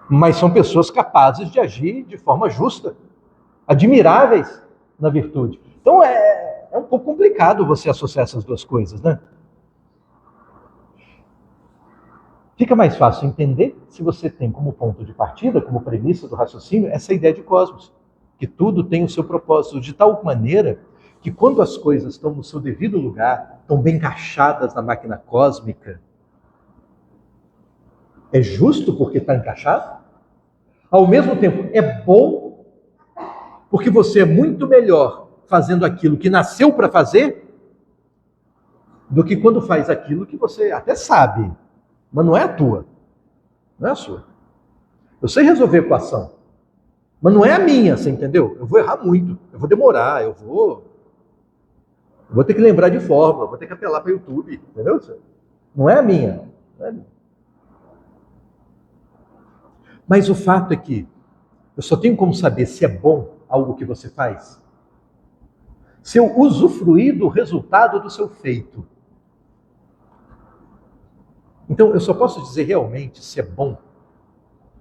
Mas são pessoas capazes de agir de forma justa, admiráveis na virtude. Então é um pouco complicado você associar essas duas coisas, né? Fica mais fácil entender se você tem como ponto de partida, como premissa do raciocínio, essa ideia de cosmos, que tudo tem o seu propósito, de tal maneira que quando as coisas estão no seu devido lugar, estão bem encaixadas na máquina cósmica, é justo porque está encaixado? Ao mesmo tempo, é bom porque você é muito melhor fazendo aquilo que nasceu para fazer do que quando faz aquilo que você até sabe, mas não é a tua, não é a sua. Eu sei resolver equação, mas não é a minha, você entendeu? Eu vou errar muito, eu vou demorar, eu vou ter que lembrar de fórmula, vou ter que apelar para o YouTube, entendeu? Não é a minha, não é a minha. Mas o fato é que eu só tenho como saber se é bom algo que você faz se eu usufruir do resultado do seu feito. Então, eu só posso dizer realmente se é bom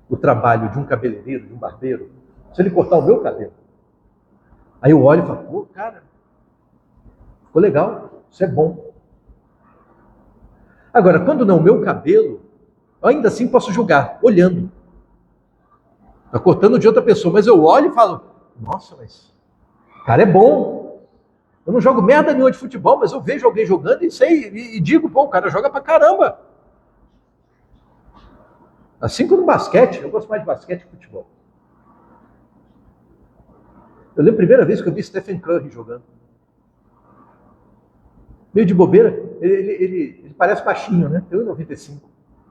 o trabalho de um cabeleireiro, de um barbeiro, se ele cortar o meu cabelo. Aí eu olho e falo, pô, cara, ficou legal, isso é bom. Agora, quando não o meu cabelo, eu ainda assim posso julgar, olhando. Está cortando de outra pessoa, mas eu olho e falo, nossa, mas o cara é bom. Eu não jogo merda nenhuma de futebol, mas eu vejo alguém jogando e sei, e digo, pô, o cara joga pra caramba. Assim como basquete, eu gosto mais de basquete que futebol. Eu lembro a primeira vez que eu vi Stephen Curry jogando. Meio de bobeira, ele parece baixinho, né? Tem 1,95.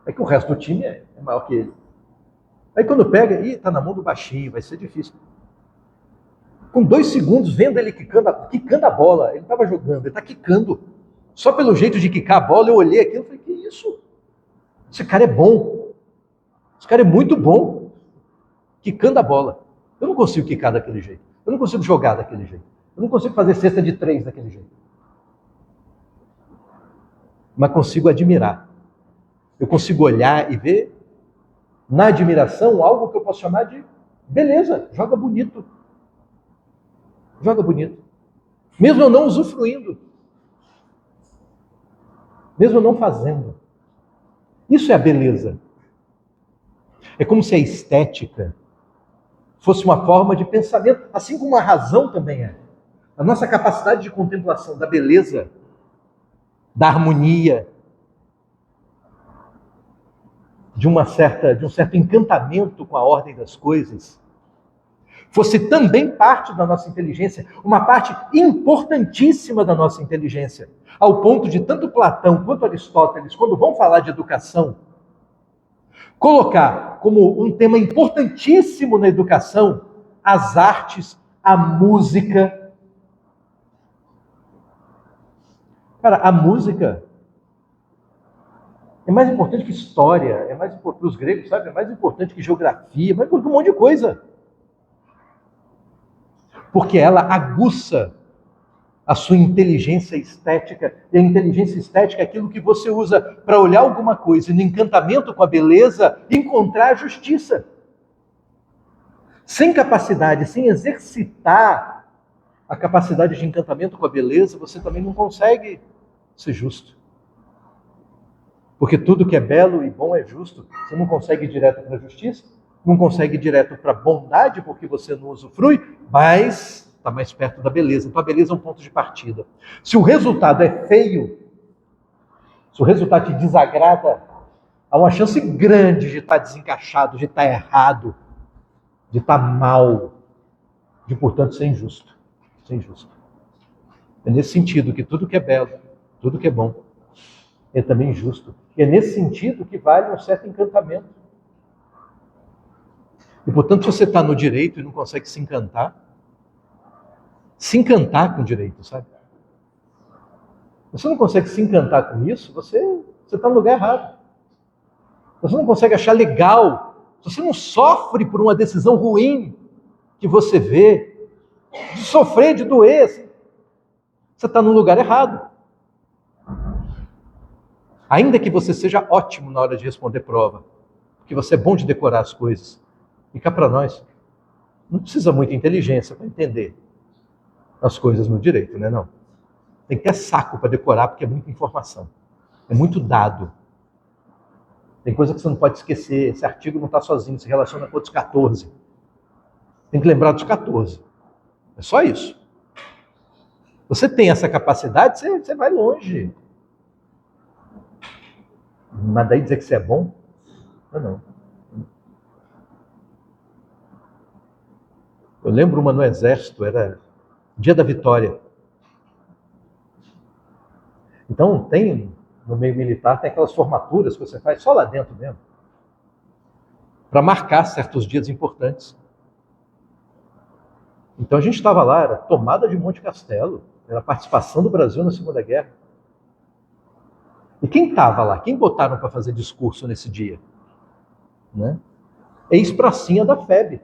É que o resto do time é maior que ele. Aí quando pega, tá na mão do baixinho, vai ser difícil. Com 2 segundos, vendo ele quicando a bola, ele estava jogando, ele está quicando. Só pelo jeito de quicar a bola, eu olhei aquilo e falei, que isso? Esse cara é bom. Esse cara é muito bom. Quicando a bola. Eu não consigo quicar daquele jeito. Eu não consigo jogar daquele jeito. Eu não consigo fazer cesta de 3 daquele jeito. Mas consigo admirar. Eu consigo olhar e ver, na admiração, algo que eu posso chamar de beleza, joga bonito. Joga bonito. Mesmo eu não usufruindo. Mesmo eu não fazendo. Isso é a beleza. É como se a estética fosse uma forma de pensamento, assim como a razão também é. A nossa capacidade de contemplação da beleza, da harmonia, de um certo encantamento com a ordem das coisas, fosse também parte da nossa inteligência, uma parte importantíssima da nossa inteligência, ao ponto de tanto Platão quanto Aristóteles, quando vão falar de educação, colocar como um tema importantíssimo na educação as artes, a música. Cara, a música é mais importante que história, é mais importante para os gregos, sabe? É mais importante que geografia, é mais importante que um monte de coisa. Porque ela aguça a sua inteligência estética. E a inteligência estética é aquilo que você usa para olhar alguma coisa e no encantamento com a beleza, encontrar a justiça. Sem capacidade, sem exercitar a capacidade de encantamento com a beleza, você também não consegue ser justo. Porque tudo que é belo e bom é justo. Você não consegue ir direto para a justiça, não consegue ir direto para a bondade, porque você não usufrui, mas está mais perto da beleza. Então a beleza é um ponto de partida. Se o resultado é feio, se o resultado te desagrada, há uma chance grande de estar desencaixado, de estar errado, de estar mal, de, portanto, ser injusto. Ser injusto. É nesse sentido que tudo que é belo, tudo que é bom, é também justo. E é nesse sentido que vale um certo encantamento. E, portanto, se você está no direito e não consegue se encantar com o direito, sabe? Você não consegue se encantar com isso, você está no lugar errado. Você não consegue achar legal, se você não sofre por uma decisão ruim que você vê, de sofrer, de doer, assim, você está no lugar errado. Ainda que você seja ótimo na hora de responder prova, que você é bom de decorar as coisas, e cá para nós, não precisa muita inteligência para entender as coisas no direito, né? Não. Tem que ter saco para decorar, porque é muita informação. É muito dado. Tem coisa que você não pode esquecer. Esse artigo não está sozinho, se relaciona com outros 14. Tem que lembrar dos 14. É só isso. Você tem essa capacidade, você vai longe. Mas daí dizer que você é bom? Não. Eu lembro uma no exército, era dia da vitória. Então tem, no meio militar, tem aquelas formaturas que você faz só lá dentro mesmo, para marcar certos dias importantes. Então a gente estava lá, era tomada de Monte Castelo, era a participação do Brasil na Segunda Guerra. E quem estava lá? Quem botaram para fazer discurso nesse dia? Né? ex-pracinha da FEB.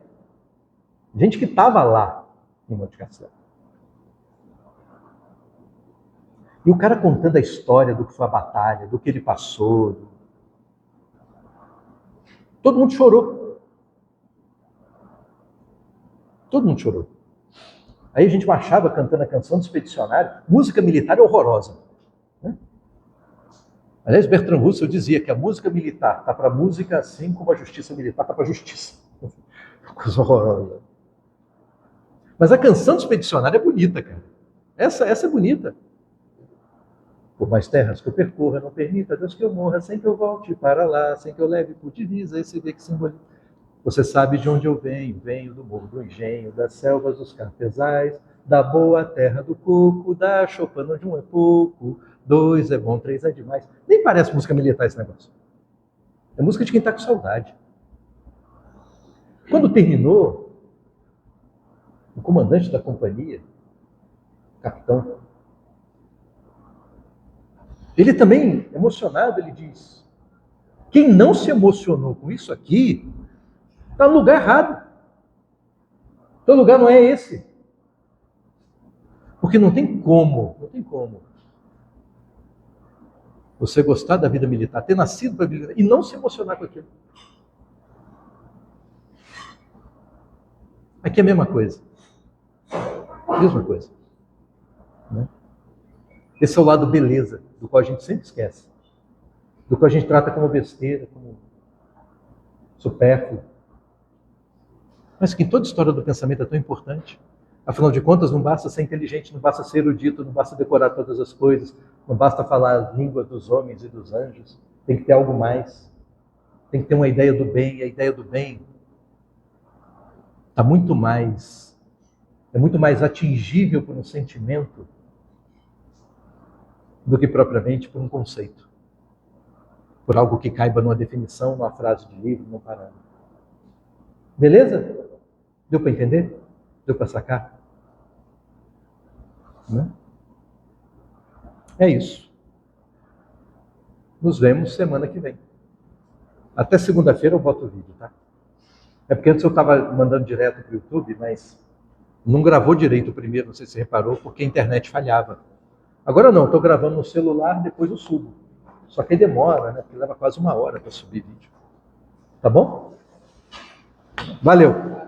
Gente que estava lá em Monte Castelo. E o cara contando a história do que foi a batalha, do que ele passou. Todo mundo chorou. Todo mundo chorou. Aí a gente marchava cantando a canção do expedicionário. Música militar é horrorosa. Né? Aliás, Bertrand Russell dizia que a música militar está para a música assim como a justiça militar está para a justiça. Coisa horrorosa. Mas a canção do expedicionário é bonita, cara. Essa é bonita. Por mais terras que eu percorra, não permita Deus que eu morra, sem que eu volte para lá, sem que eu leve por divisa esse dia que simboliza. Você sabe de onde eu venho, venho do morro do engenho, das selvas dos cafezais, da boa terra do coco, da chopana de um é pouco, dois é bom, três é demais. Nem parece música militar esse negócio. É música de quem está com saudade. Quando terminou, o comandante da companhia, capitão, ele também, emocionado, ele diz: quem não se emocionou com isso aqui, está no lugar errado. Teu lugar não é esse. Porque não tem como você gostar da vida militar, ter nascido para a vida militar e não se emocionar com aquilo. Aqui é a mesma coisa. Mesma coisa. Né? Esse é o lado beleza, do qual a gente sempre esquece. Do qual a gente trata como besteira, como supérfluo. Mas que em toda a história do pensamento é tão importante. Afinal de contas, não basta ser inteligente, não basta ser erudito, não basta decorar todas as coisas, não basta falar a língua dos homens e dos anjos. Tem que ter algo mais. Tem que ter uma ideia do bem, e a ideia do bem é muito mais atingível por um sentimento do que propriamente por um conceito. Por algo que caiba numa definição, numa frase de livro, num parágrafo. Beleza? Deu para entender? Deu para sacar? Né? É isso. Nos vemos semana que vem. Até segunda-feira eu boto o vídeo, tá? É porque antes eu estava mandando direto para o YouTube, mas não gravou direito o primeiro, não sei se você reparou, porque a internet falhava. Agora não, estou gravando no celular, depois eu subo. Só que demora, né? Porque leva quase 1 hora para subir vídeo. Tá bom? Valeu!